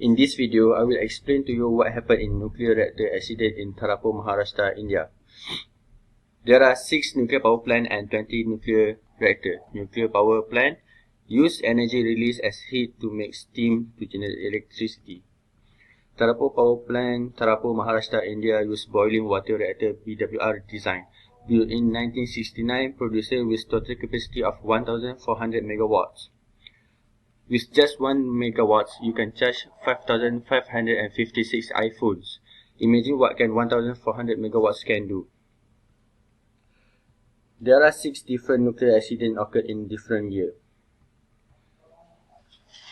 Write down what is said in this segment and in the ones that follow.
In this video, I will explain to you what happened in nuclear reactor accident in Tarapur, Maharashtra, India. There are 6 nuclear power plants and 20 nuclear reactors. Nuclear power plant use energy released as heat to make steam to generate electricity. Tarapur Power Plant, Tarapur, Maharashtra, India use boiling water reactor BWR design. Built in 1969, producer with total capacity of 1,400 megawatts. With just 1 megawatts, you can charge 5,556 iPhones. Imagine what can 1,400 megawatts can do. There are 6 different nuclear accidents occurred in different years.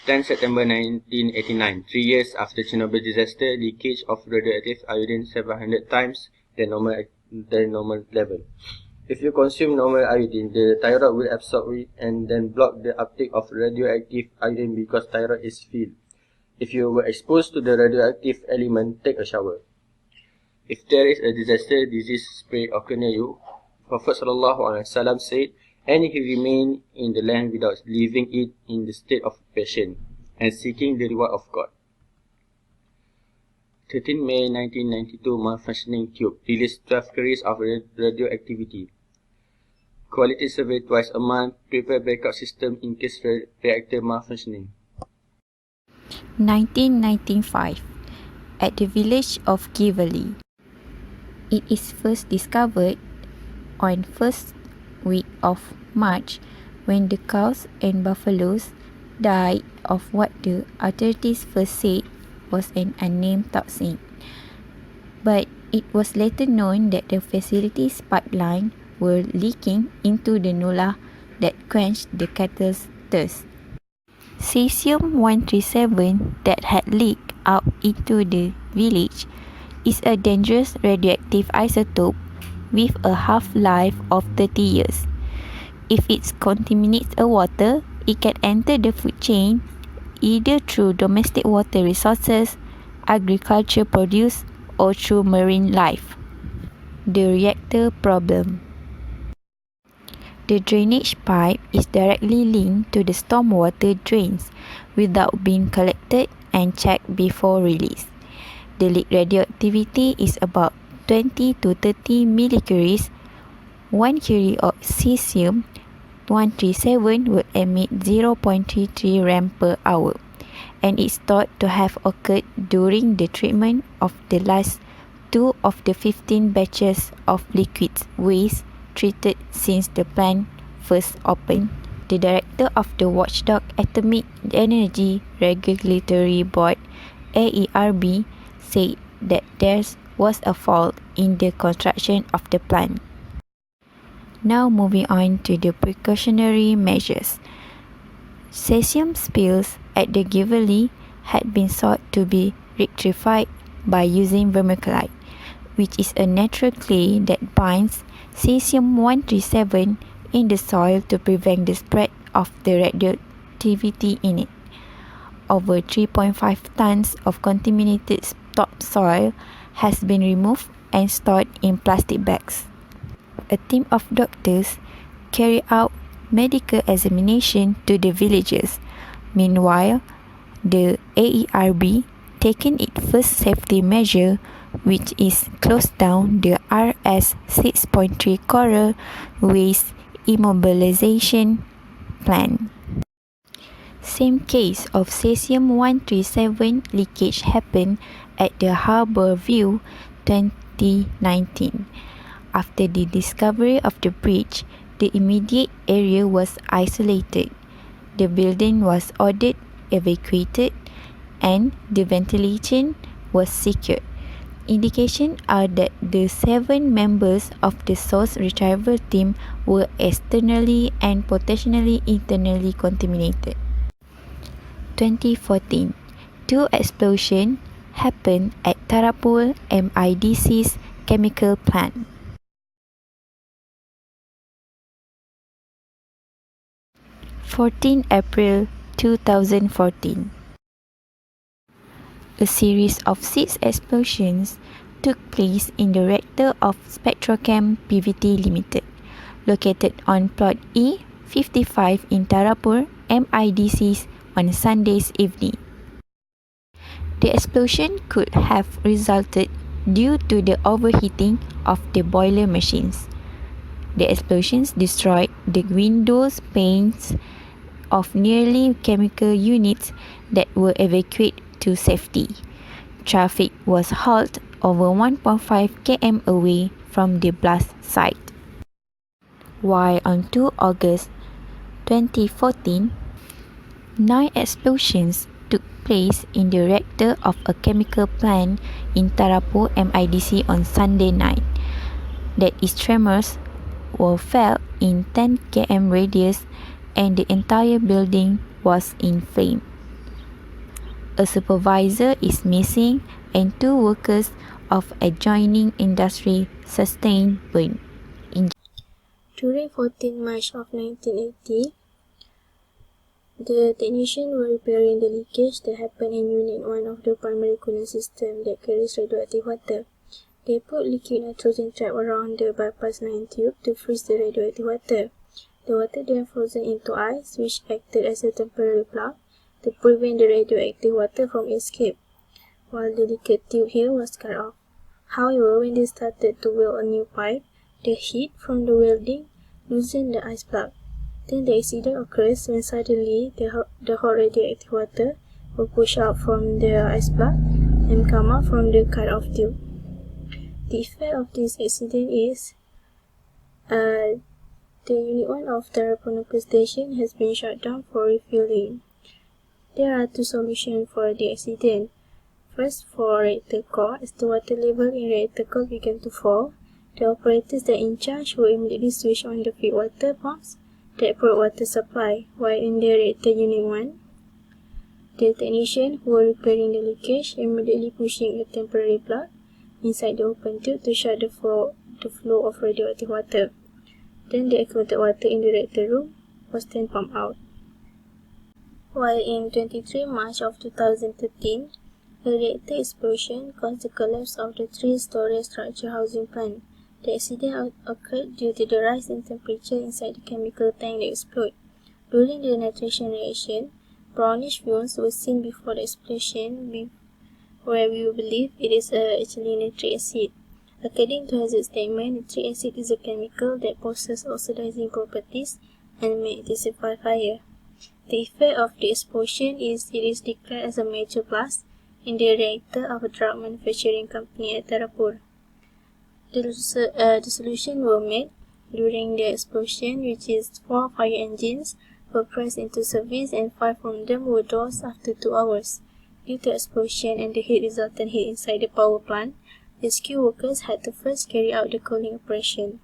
10 September 1989, 3 years after Chernobyl disaster, leakage of radioactive iodine 700 times the normal level. If you consume normal iodine, the thyroid will absorb it and then block the uptake of radioactive iodine because thyroid is filled. If you were exposed to the radioactive element, take a shower. If there is a disaster, disease spread occur near you, Prophet ﷺ said, and he remained in the land without leaving it in the state of passion and seeking the reward of God. 13 May 1992, malfunctioning tube released 12 carriers of radioactivity. Quality survey twice a month, prepare backup system in case reactor malfunctioning. 1995, at the village of Givali. It is first discovered on first week of March when the cows and buffaloes died of what the authorities first said was an unnamed toxin. But it was later known that the facility's pipeline were leaking into the nullah that quenched the cattle's thirst. Cesium-137 that had leaked out into the village is a dangerous radioactive isotope with a half-life of 30 years. If it contaminates a water, it can enter the food chain either through domestic water resources, agriculture produce, or through marine life. The reactor problem. The drainage pipe is directly linked to the stormwater drains without being collected and checked before release. The leak radioactivity is about 20 to 30 millicuries. 1 curie of cesium-137 will emit 0.33 rem per hour, and is thought to have occurred during the treatment of the last 2 of the 15 batches of liquid waste treated since the plant first opened. The director of the watchdog Atomic Energy Regulatory Board, AERB, said that there was a fault in the construction of the plant. Now moving on to the precautionary measures. Cesium spills at the Givali had been sought to be rectified by using vermiculite, which is a natural clay that binds cesium-137 in the soil to prevent the spread of the radioactivity in it. Over 3.5 tons of contaminated topsoil has been removed and stored in plastic bags. A team of doctors carry out medical examination to the villagers. Meanwhile, the AERB taken its first safety measure, which is closed down the RS-6.3 coral waste immobilization plant. Same case of cesium-137 leakage happened at the Harbour View 2019. After the discovery of the breach, the immediate area was isolated. The building was ordered evacuated and the ventilation was secured. Indications are that the 7 members of the source retrieval team were externally and potentially internally contaminated. 2014, 2 explosions happened at Tarapur MIDC's chemical plant. 14 April 2014. A series of 6 explosions took place in the reactor of Spectrochem Pvt Limited, located on plot E55 in Tarapur MIDCs on Sunday's evening. The explosion could have resulted due to the overheating of the boiler machines. The explosions destroyed the windows panes of nearly chemical units that were evacuated to safety. Traffic was halted over 1.5 km away from the blast site. While on 2 August 2014, 9 explosions took place in the reactor of a chemical plant in Tarapur MIDC on Sunday night. That is, tremors were felt in 10 km radius and the entire building was in flames. A supervisor is missing and 2 workers of adjoining industry sustained burn. During 14 March of 1980, the technicians were repairing the leakage that happened in Unit 1 of the primary cooling system that carries radioactive water. They put liquid nitrogen trap around the bypass line tube to freeze the radioactive water. The water then frozen into ice, which acted as a temporary plug to prevent the radioactive water from escape, while the liquid tube here was cut off. However, when they started to weld a new pipe, the heat from the welding loosened the ice plug. Then the accident occurs when suddenly the hot radioactive water will push out from the ice plug and come out from the cut-off tube. The effect of this accident is the Unit 1 of Tarapur nuclear station has been shut down for refueling. There are 2 solutions for the accident. First, for reactor core, as the water level in reactor core began to fall, the operators that in charge will immediately switch on the feed water pumps that brought water supply, while in the reactor Unit 1, the technicians who were repairing the leakage immediately pushing a temporary plug inside the open tube to shut the flow of radioactive water. Then the accumulated water in the reactor room was then pumped out. While in 23 March of 2013, a reactor explosion caused the collapse of the 3-story structure housing plant. The accident occurred due to the rise in temperature inside the chemical tank that exploded. During the nitration reaction, brownish fumes were seen before the explosion, where we believe it is actually nitric acid. According to Hazard statement, nitric acid is a chemical that possesses oxidizing properties and may intensify fire. The effect of the explosion is it is declared as a major blast in the reactor of a drug manufacturing company at Tarapur. The solution were made during the explosion, which is 4 fire engines were pressed into service and 5 from them were dosed after 2 hours. Due to explosion and the resultant heat inside the power plant, rescue workers had to first carry out the cooling operation.